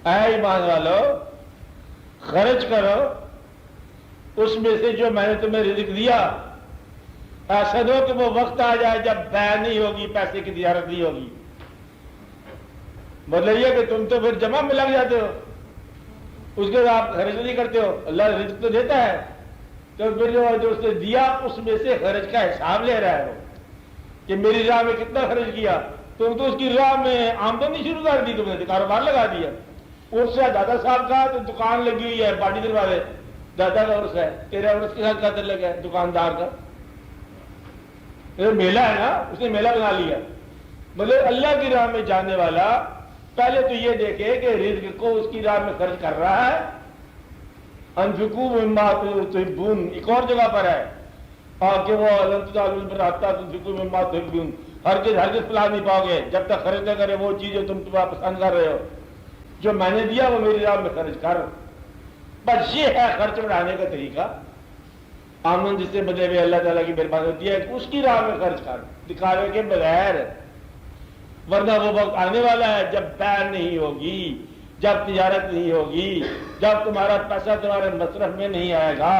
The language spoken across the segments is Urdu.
اے ایمان والو خرچ کرو اس میں سے جو میں نے تمہیں رزق دیا، ایسا نہ ہو کہ وہ وقت آ جائے جب بیع نہیں ہوگی، پیسے کی تجارت نہیں ہوگی۔ مطلب یہ کہ تم تو پھر جمع میں لگ جاتے ہو، اس کے بعد آپ خرچ نہیں کرتے ہو۔ اللہ رزق تو دیتا ہے، تو پھر جو اس نے دیا اس میں سے خرچ کا حساب لے رہا ہے وہ، کہ میری راہ میں کتنا خرچ کیا۔ تم تو اس کی راہ میں آمدنی شروع کر دی، تم نے کاروبار لگا دیا۔ عرس ہے دادا صاحب کا تو دکان لگی ہوئی ہے پارٹی دروازے، دادا کا عرس ہے، تیرے عرس کے ساتھ کیا تعلق ہے دکاندار کا؟ میلہ ہے نا، اس نے میلہ بنا لیا۔ مطلب اللہ کی راہ میں جانے والا پہلے تو یہ دیکھے کہ رزق کو اس کی راہ میں خرچ کر رہا ہے۔ انفقوا مما تحبون ایک اور جگہ پر ہے، اور کہ وہ لن تنالوا البر حتی تنفقوا مما تحبون، ہرگز فلاح نہیں پاؤ گے جب تک خرچ نہ کرے وہ چیز جو تم پسند کر رہے ہو۔ جو میں نے دیا وہ میری راہ میں خرچ کر۔ بس یہ ہے خرچ بڑھانے کا طریقہ۔ آمن جس سے بدلے ہوئے اللہ تعالیٰ کی مہربانی ہوتی ہے، اس کی راہ میں خرچ کر، دکھاوے کے بغیر۔ ورنہ وہ وقت آنے والا ہے جب بیع نہیں ہوگی، جب تجارت نہیں ہوگی، جب تمہارا پیسہ تمہارے مصرف میں نہیں آئے گا۔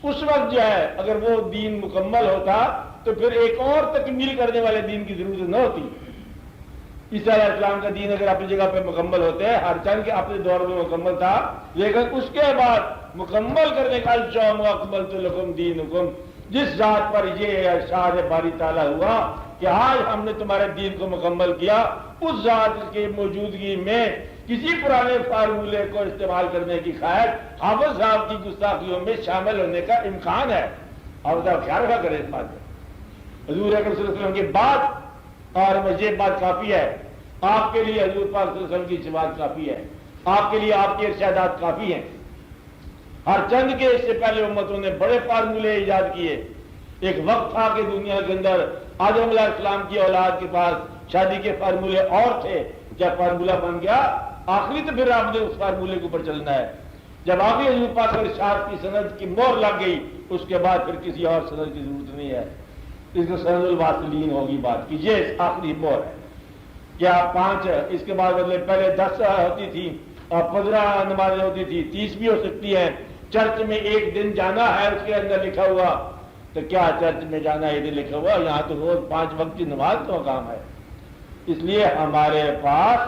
اس وقت جو ہے اگر وہ دین مکمل ہوتا تو پھر ایک اور تکمیل کرنے والے دین کی ضرورت نہ ہوتی۔ عیسیٰ علیہ السلام کا دین اگر اپنی جگہ پہ مکمل ہوتے ہیں، ہر چند کے اپنے دور میں مکمل تھا، لیکن اس کے بعد مکمل کرنے کا الجوم اکملت لکم دینکم، جس ذات پر یہ ارشاد باری تعالیٰ ہوا کہ آج ہم نے تمہارے دین کو مکمل کیا، اس ذات کی موجودگی میں کسی پرانے فارمولے کو استعمال کرنے کی خواہش حافظ صاحب کی گستاخیوں میں شامل ہونے کا امکان ہے۔ اور ذرا خیال رکھا کرے اس بات میں، حضور اکرم صلی اللہ علیہ وسلم کی بات اور یہ بات کافی ہے آپ کے لیے، حضور پاک صلی اللہ علیہ وسلم کی بات کافی ہے آپ کے لیے، آپ کے ارشادات کافی ہیں۔ ہر چند کے اس سے پہلے امتوں نے بڑے فارمولے ایجاد کیے۔ ایک وقت تھا کہ دنیا کے اندر آدم علیہ السلام کی اولاد کے پاس شادی کے فارمولے اور تھے، جب فارمولہ بن گیا آخری تو پھر آپ نے اس فارمولے کے اوپر چلنا ہے۔ جب آخری حضور پاک ارشاد کی سند کی مہر لگ گئی اس کے بعد پھر کسی اور سند کی ضرورت نہیں ہے۔ اس کو سند الواصلین ہوگی بات کی، یہ آخری مہر ہے۔ کیا 5 اس کے بعد پہلے 10 ہوتی تھی اور 15 نمازیں ہوتی تھی، 30 بھی ہو سکتی ہیں۔ چرچ میں ایک دن جانا ہے اس کے اندر لکھا ہوا، تو کیا چرچ میں جانا ہے یہ دن لکھا ہوا؟ یہاں تو روز 5 وقت کی نماز کا کام ہے۔ اس لیے ہمارے پاس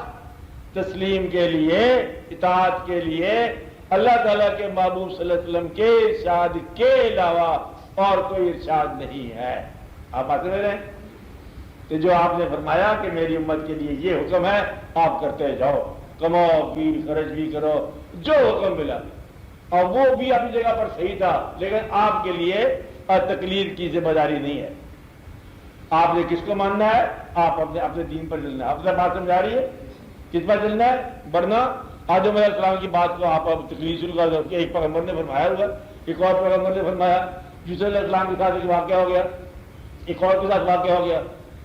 تسلیم کے لیے، اطاعت کے لیے اللہ تعالیٰ کے محبوب صلی اللہ علیہ وسلم کے ارشاد کے علاوہ اور کوئی ارشاد نہیں ہے۔ آپ بات کر رہے ہیں کہ جو آپ نے فرمایا کہ میری امت کے لیے یہ حکم ہے، آپ کرتے جاؤ، کماؤ بھی خرچ بھی کرو، جو حکم ملا، اور وہ بھی اپنی جگہ پر صحیح تھا، لیکن آپ کے لیے تقلید کی ذمہ داری نہیں ہے۔ آپ نے کس کو ماننا ہے؟ آپ اپنے دین پر چلنا ہے۔ آپ سے بات سمجھا رہی ہے کس پر چلنا ہے؟ ورنہ آدم علیہ السلام کی بات کو آپ اب تقلید شروع کر دو کہ ایک پیغمبر نے فرمایا ہوا، ایک اور پیغمبر نے فرمایا، یوسف علیہ السلام کے ساتھ ایک واقعہ ہو گیا، ایک اور کے ساتھ واقعہ ہو گیا۔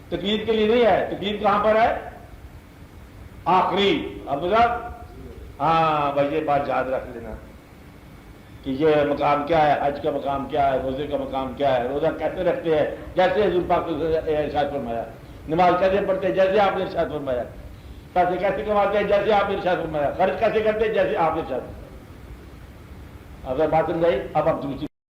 تقلید کے لیے نہیں ہے، تقلید کہاں پر ہے؟ آخری اب ہاں بھائی یہ بات یاد رکھ لینا کہ یہ مقام کیا ہے، حج کا مقام کیا ہے، روزے کا مقام کیا ہے، روزہ کیسے رکھتے ہیں جیسے حضور پاک نے ارشاد فرمایا، نماز کیسے پڑھتے ہیں جیسے آپ نے ارشاد فرمایا، پیسے کیسے کماتے ہیں جیسے آپ نے ارشاد فرمایا، خرچ کیسے کرتے ہیں جیسے آپ نے ارشاد فرمایا۔ اگر بات سمجھائی اب آپ دوسری